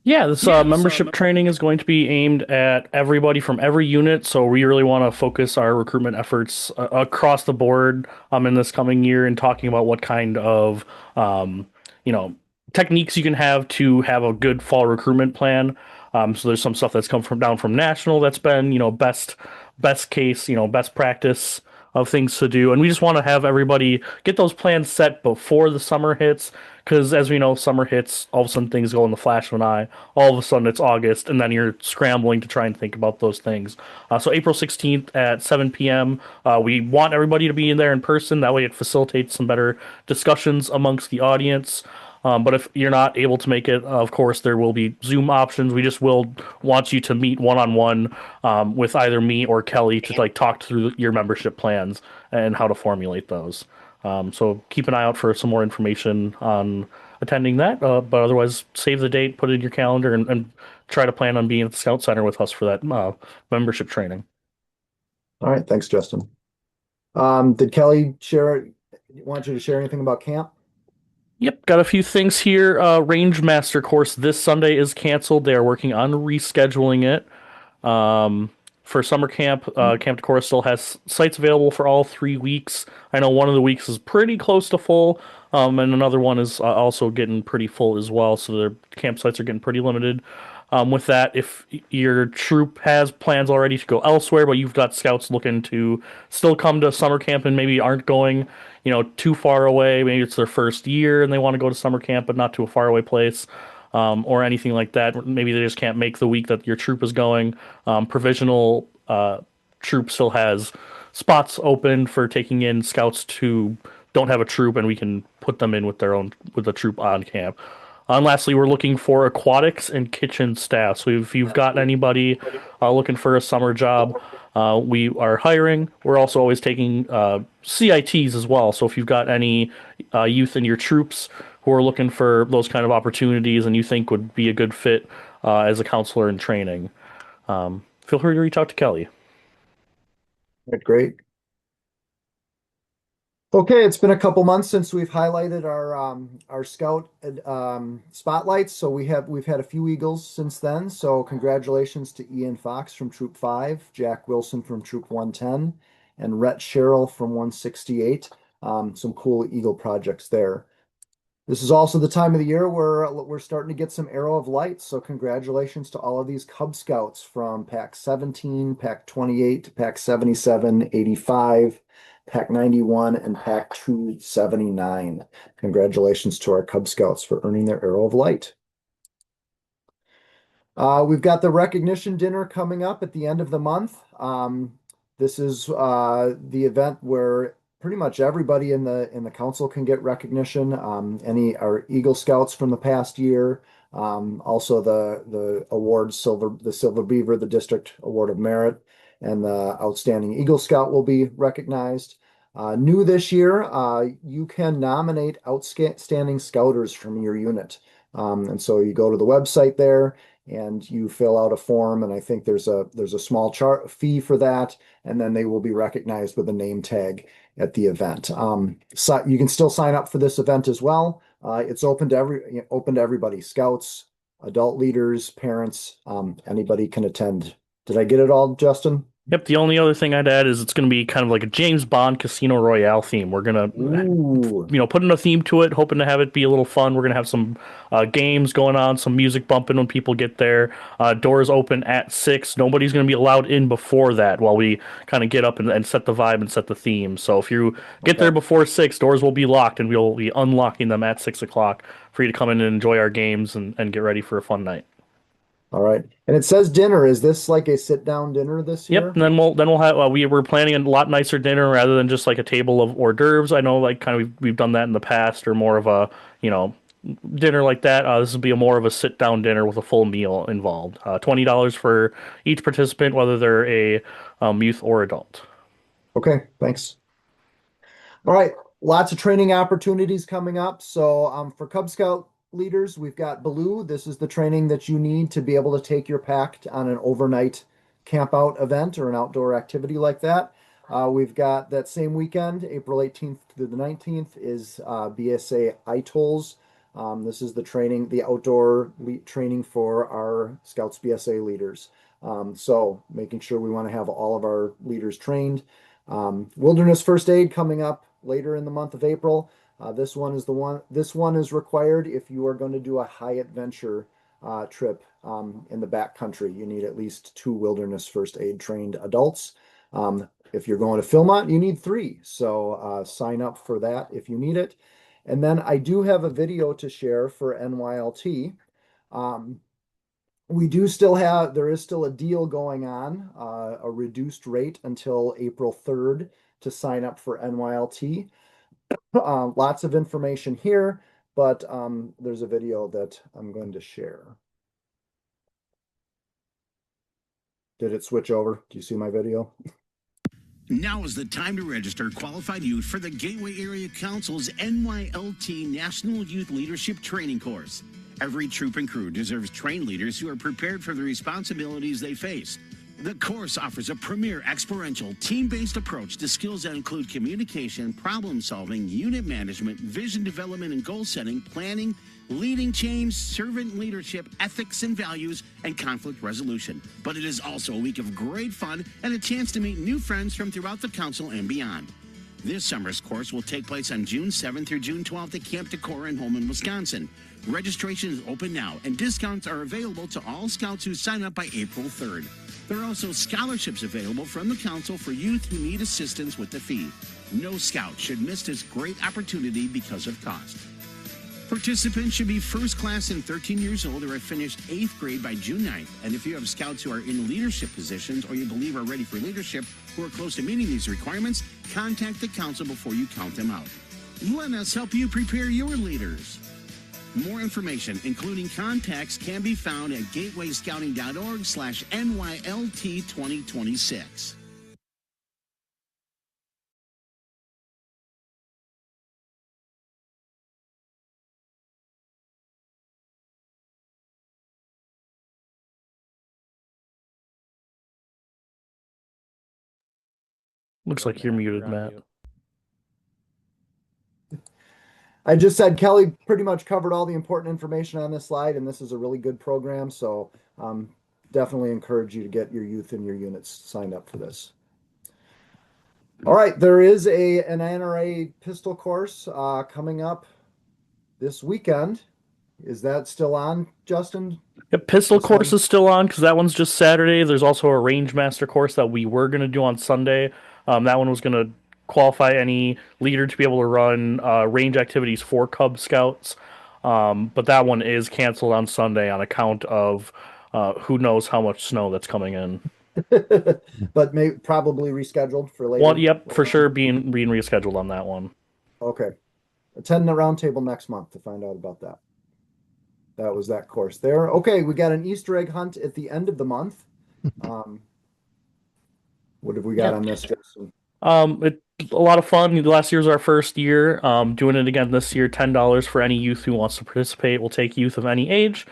Yeah, this membership training is going to be aimed at everybody from every unit. So we really want to focus our recruitment efforts across the board in this coming year and talking about what kind of you know techniques you can have to have a good fall recruitment plan. So there's some stuff that's come from down from national that's been best case, best practice of things to do, and we just want to have everybody get those plans set before the summer hits. Because as we know, summer hits, all of a sudden things go in the flash of an eye. All of a sudden it's August, and then you're scrambling to try and think about those things. So April 16th at 7 p.m., we want everybody to be in there in person. That way it facilitates some better discussions amongst the audience. But if you're not able to make it, of course, there will be Zoom options. We just will want you to meet one-on-one with either me or Kelly to talk through your membership plans and how to formulate those. So keep an eye out for some more information on attending that. But otherwise, save the date, put it in your calendar, and try to plan on being at the Scout Center with us for that membership training. All right, thanks, Justin. Did Kelly want you to share anything about camp? Yep, got a few things here. Range Master course this Sunday is canceled. They are working on rescheduling it. For summer camp, Camp Decor still has sites available for all 3 weeks. I know one of the weeks is pretty close to full, and another one is also getting pretty full as well. So their campsites are getting pretty limited. With that, if your troop has plans already to go elsewhere, but you've got scouts looking to still come to summer camp and maybe aren't going, too far away, maybe it's their first year and they want to go to summer camp, but not to a faraway place, or anything like that. Maybe they just can't make the week that your troop is going. Provisional troop still has spots open for taking in scouts who don't have a troop, and we can put them in with the troop on camp. And lastly, we're looking for aquatics and kitchen staff. So if you've got anybody looking for a summer job, we are hiring. We're also always taking CITs as well. So if you've got any youth in your troops who are looking for those kind of opportunities and you think would be a good fit as a counselor in training, feel free to reach out to Kelly. Right, great. Okay, it's been a couple months since we've highlighted our scout spotlights. So we've had a few Eagles since then. So congratulations to Ian Fox from Troop 5, Jack Wilson from Troop 110, and Rhett Sherrill from 168. Some cool Eagle projects there. This is also the time of the year where we're starting to get some Arrow of Light. So congratulations to all of these Cub Scouts from Pack 17, Pack 28, Pack 77, 85, Pack 91, and Pack 279. Congratulations to our Cub Scouts for earning their Arrow of Light. We've got the recognition dinner coming up at the end of the month. This is the event where pretty much everybody in the council can get recognition. Any our Eagle Scouts from the past year, also the awards, the Silver Beaver, the District Award of Merit, and the Outstanding Eagle Scout will be recognized. New this year, you can nominate outstanding scouters from your unit. And so you go to the website there and you fill out a form, and I think there's a small chart fee for that, and then they will be recognized with a name tag at the event. So you can still sign up for this event as well. It's open to everybody, scouts, adult leaders, parents, anybody can attend. Did I get it all, Justin? Yep, the only other thing I'd add is it's going to be kind of like a James Bond Casino Royale theme. We're going Ooh. to, put in a theme to it, hoping to have it be a little fun. We're going to have some games going on, some music bumping when people get there. Doors open at 6. Nobody's going to be allowed in before that while we kind of get up and set the vibe and set the theme. So if you get there before 6, doors will be locked, and we'll be unlocking them at 6 o'clock for you to come in and enjoy our games and get ready for a fun night. All right. And it says dinner. Is this like a sit down dinner this year? Yep, and then we'll have we were planning a lot nicer dinner rather than just like a table of hors d'oeuvres. I know like kind of we've done that in the past, or more of a dinner like that. This will be a more of a sit down dinner with a full meal involved. $20 for each participant, whether they're a youth or adult. Okay, thanks. All right, lots of training opportunities coming up. So for Cub Scout leaders, we've got Baloo. This is the training that you need to be able to take your pack on an overnight camp out event or an outdoor activity like that. We've got that same weekend, April 18th to the 19th, is BSA ITOLs. This is the training, the outdoor training for our Scouts BSA leaders. So making sure we want to have all of our leaders trained. Wilderness First Aid coming up later in the month of April. This one is required if you are going to do a high adventure trip in the backcountry. You need at least 2 Wilderness First Aid trained adults. If you're going to Philmont, you need 3. So sign up for that if you need it. And then I do have a video to share for NYLT. There is still a deal going on, a reduced rate until April 3rd to sign up for NYLT. Lots of information here, but there's a video that I'm going to share. Did it switch over? Do you see my video? Now is the time to register qualified youth for the Gateway Area Council's NYLT National Youth Leadership Training Course. Every troop and crew deserves trained leaders who are prepared for the responsibilities they face. The course offers a premier experiential, team-based approach to skills that include communication, problem-solving, unit management, vision development and goal setting, planning, leading change, servant leadership, ethics and values, and conflict resolution. But it is also a week of great fun and a chance to meet new friends from throughout the council and beyond. This summer's course will take place on June 7th through June 12th at Camp Decorah in Holman, Wisconsin. Registration is open now, and discounts are available to all scouts who sign up by April 3rd. There are also scholarships available from the council for youth who need assistance with the fee. No scout should miss this great opportunity because of cost. Participants should be first class and 13 years old or have finished 8th grade by June 9th. And if you have scouts who are in leadership positions or you believe are ready for leadership who are close to meeting these requirements, contact the council before you count them out. Let us help you prepare your leaders. More information, including contacts, can be found at gatewayscouting.org/NYLT 2026. Looks like you're muted, Matt. I just said Kelly pretty much covered all the important information on this slide, and this is a really good program. So definitely encourage you to get your youth and your units signed up for this. All right, there is an NRA pistol course coming up this weekend. Is that still on, Justin? Yep, pistol course is still on because that one's just Saturday. There's also a range master course that we were going to do on Sunday. That one was going to qualify any leader to be able to run range activities for Cub Scouts. But that one is canceled on Sunday on account of who knows how much snow that's coming in. But probably rescheduled for later. Yep, for sure being rescheduled on that one. Okay. Attend the roundtable next month to find out about that. That was that course there. Okay, we got an Easter egg hunt at the end of the month. What have we got on this, Justin? It's a lot of fun. Last year was our first year. Doing it again this year, $10 for any youth who wants to participate. We'll take youth of any age.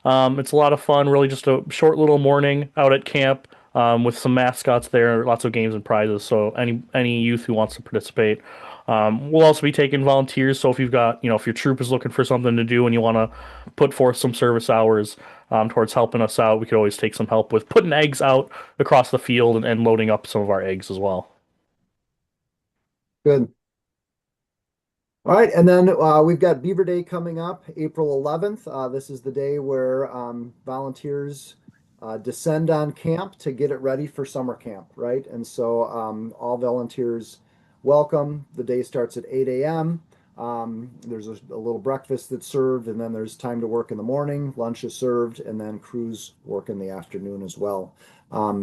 It's a lot of fun, really just a short little morning out at camp with some mascots there, lots of games and prizes. So any youth who wants to participate. We'll also be taking volunteers. So if you've got, if your troop is looking for something to do and you want to put forth some service hours towards helping us out, we could always take some help with putting eggs out across the field and loading up some of our eggs as well. Good. All right, and then we've got Beaver Day coming up, April 11th. This is the day where volunteers descend on camp to get it ready for summer camp, right? And so all volunteers welcome. The day starts at 8 a.m. There's a little breakfast that's served, and then there's time to work in the morning. Lunch is served, and then crews work in the afternoon as well.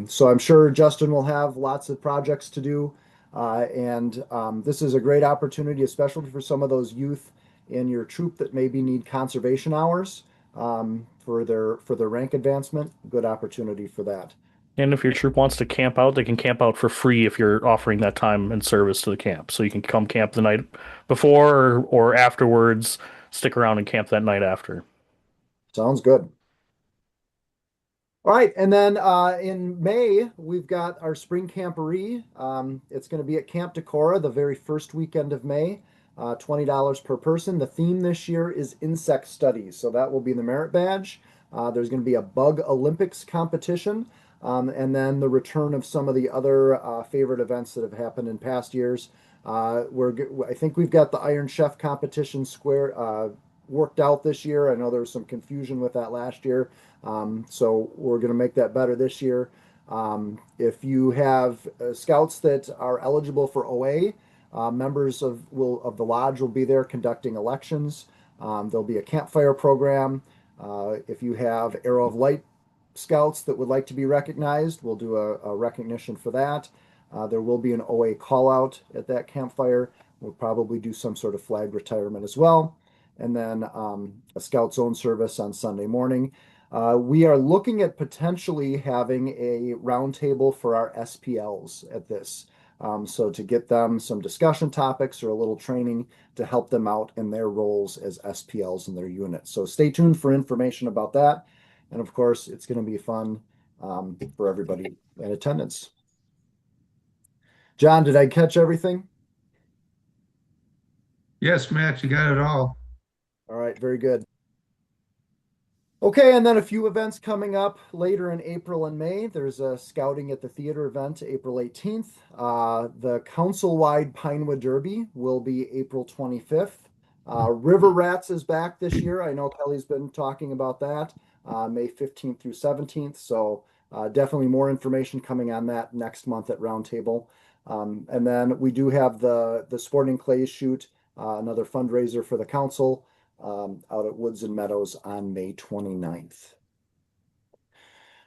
So I'm sure Justin will have lots of projects to do. And this is a great opportunity, especially for some of those youth in your troop that maybe need conservation hours for their rank advancement. Good opportunity for that. And if your troop wants to camp out, they can camp out for free if you're offering that time and service to the camp. So you can come camp the night before or afterwards, stick around and camp that night after. Sounds good. All right, and then in May we've got our spring camporee. It's going to be at Camp Decorah the very first weekend of May. $20 per person. The theme this year is insect studies, so that will be the merit badge. There's going to be a bug Olympics competition, and then the return of some of the other favorite events that have happened in past years. I think we've got the Iron Chef competition worked out this year. I know there was some confusion with that last year. So we're going to make that better this year. If you have scouts that are eligible for OA, members of the lodge will be there conducting elections. There'll be a campfire program. If you have Arrow of Light scouts that would like to be recognized, we'll do a recognition for that. There will be an OA call out at that campfire. We'll probably do some sort of flag retirement as well. And then a Scout Zone service on Sunday morning. We are looking at potentially having a roundtable for our SPLs at this. So to get them some discussion topics or a little training to help them out in their roles as SPLs in their unit. So stay tuned for information about that. And of course, it's going to be fun for everybody in attendance. John, did I catch everything? Yes, Matt, you got it all. All right, very good. Okay, and then a few events coming up later in April and May. There's a Scouting at the Theater event, April 18th. The council-wide Pinewood Derby will be April 25th. River Rats is back this year. I know Kelly's been talking about that, May 15th through 17th. So definitely more information coming on that next month at Roundtable. And then we do have the Sporting Clays shoot, another fundraiser for the council. Out at Woods and Meadows on May 29th.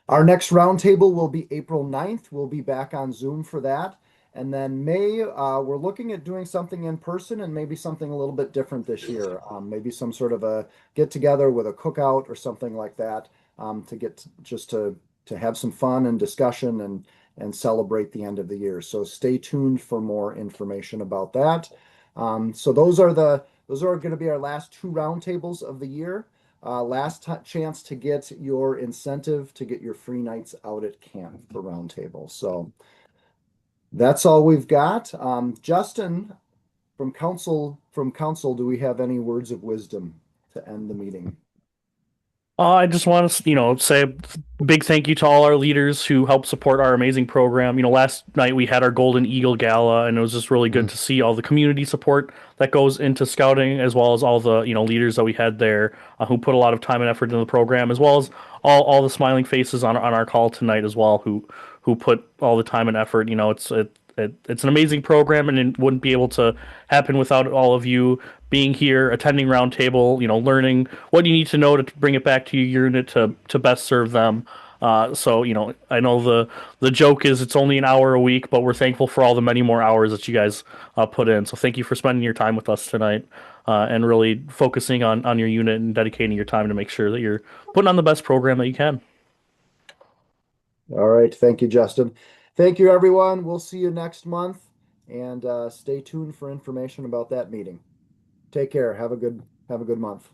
Our next roundtable will be April 9th. We'll be back on Zoom for that. And then May, we're looking at doing something in person and maybe something a little bit different this year. Maybe some sort of a get together with a cookout or something like that to have some fun and discussion and celebrate the end of the year. So stay tuned for more information about that. So those are going to be our last two roundtables of the year. Last chance to get your incentive to get your free nights out at camp for roundtable. So that's all we've got. Justin, from council, do we have any words of wisdom to end the meeting? I just want to, say a big thank you to all our leaders who helped support our amazing program. Last night we had our Golden Eagle Gala, and it was just really good to see all the community support that goes into scouting, as well as all the, leaders that we had there who put a lot of time and effort into the program, as well as all the smiling faces on our call tonight as well, who put all the time and effort. It's an amazing program, and it wouldn't be able to happen without all of you being here, attending Roundtable, learning what you need to know to bring it back to your unit to best serve them. So, I know the joke is it's only an hour a week, but we're thankful for all the many more hours that you guys put in. So thank you for spending your time with us tonight and really focusing on your unit and dedicating your time to make sure that you're putting on the best program that you can. All right. Thank you, Justin. Thank you, everyone. We'll see you next month, and stay tuned for information about that meeting. Take care. Have a good month.